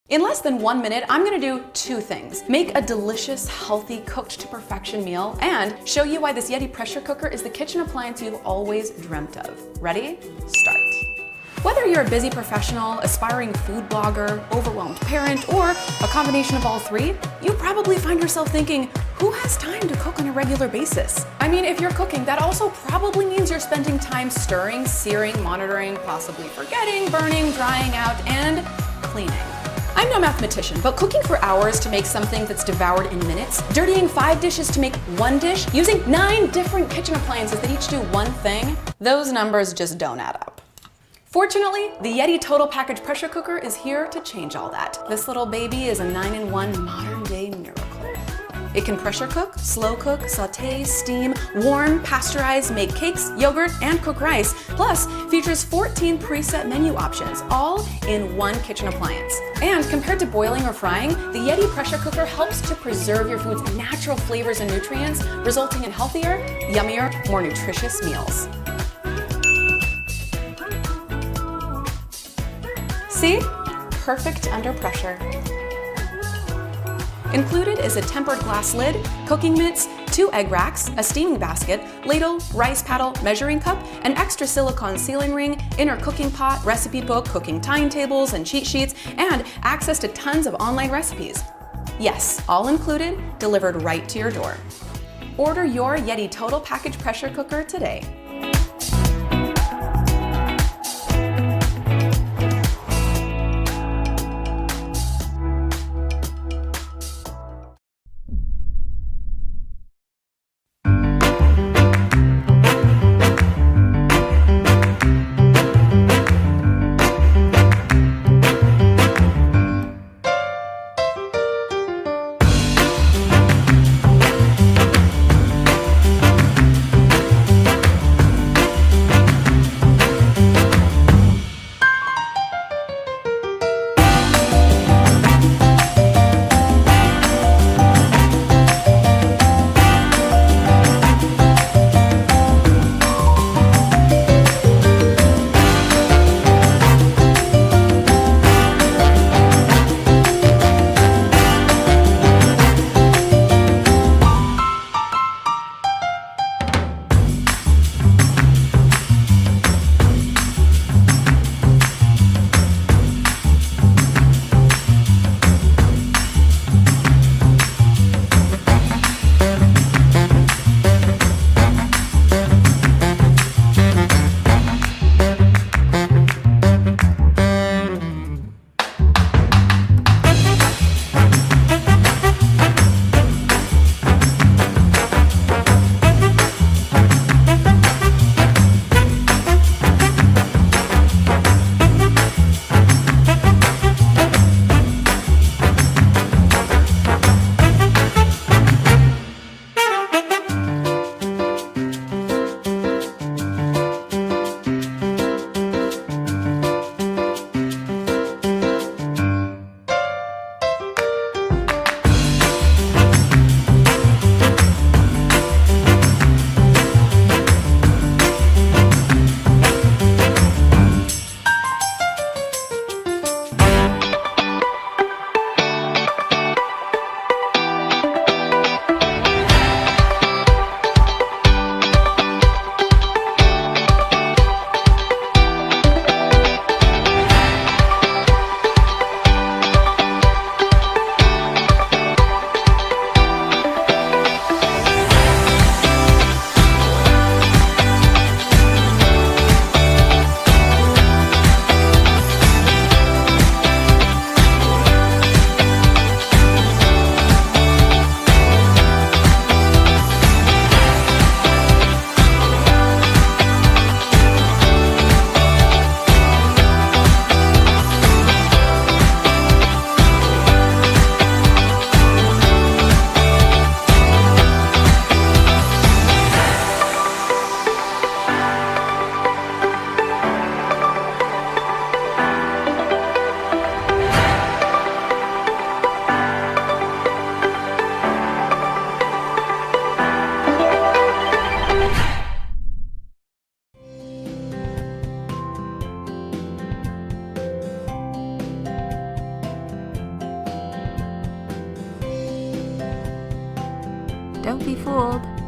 In less than 1 minute, I'm gonna do 2 things. Make a delicious, healthy, cooked to perfection meal, and show you why this Yedi pressure cooker is the kitchen appliance you've always dreamt of. Ready? Start. Whether you're a busy professional, aspiring food blogger, overwhelmed parent, or a combination of all three, you probably find yourself thinking, who has time to cook on a regular basis? I mean, if you're cooking, that also probably means you're spending time stirring, searing, monitoring, possibly forgetting, burning, drying out, and cleaning. I'm no mathematician, but cooking for hours to make something that's devoured in minutes, dirtying 5 dishes to make 1 dish, using 9 different kitchen appliances that each do one thing, those numbers just don't add up. Fortunately, the Yedi Total Package Pressure Cooker is here to change all that. This little baby is a 9-in-1 modern-day miracle. It can pressure cook, slow cook, sauté, steam, warm, pasteurize, make cakes, yogurt, and cook rice, plus features 14 preset menu options, all in one kitchen appliance. And compared to boiling or frying, the Yedi pressure cooker helps to preserve your food's natural flavors and nutrients, resulting in healthier, yummier, more nutritious meals. See? Perfect under pressure. Included is a tempered glass lid, cooking mitts, 2 egg racks, a steaming basket, ladle, rice paddle, measuring cup, an extra silicone sealing ring, inner cooking pot, recipe book, cooking timetables and cheat sheets, and access to tons of online recipes. Yes, all included, delivered right to your door. Order your Yedi Total Package Pressure Cooker today.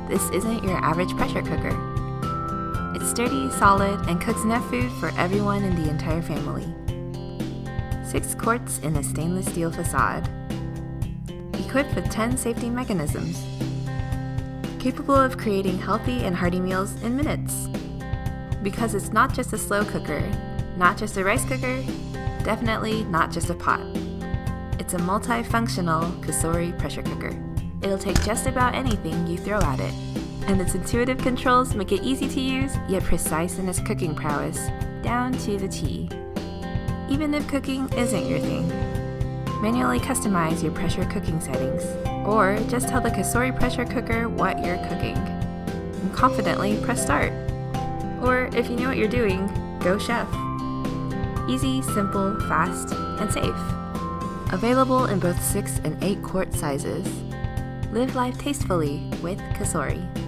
this isn't your average pressure cooker. It's sturdy, solid, and cooks enough food for everyone in the entire family. 6 quarts in a stainless steel facade. Equipped with 10 safety mechanisms. Capable of creating healthy and hearty meals in minutes. Because it's not just a slow cooker, not just a rice cooker, definitely not just a pot. It's a multifunctional COSORI pressure cooker. It'll take just about anything you throw at it. And its intuitive controls make it easy to use, yet precise in its cooking prowess, down to the T. Even if cooking isn't your thing. Manually customize your pressure cooking settings, or just tell the COSORI pressure cooker what you're cooking. And confidently press start. Or if you know what you're doing, go chef. Easy, simple, fast, and safe. Available in both 6 and 8 quart sizes. Live life tastefully with COSORI.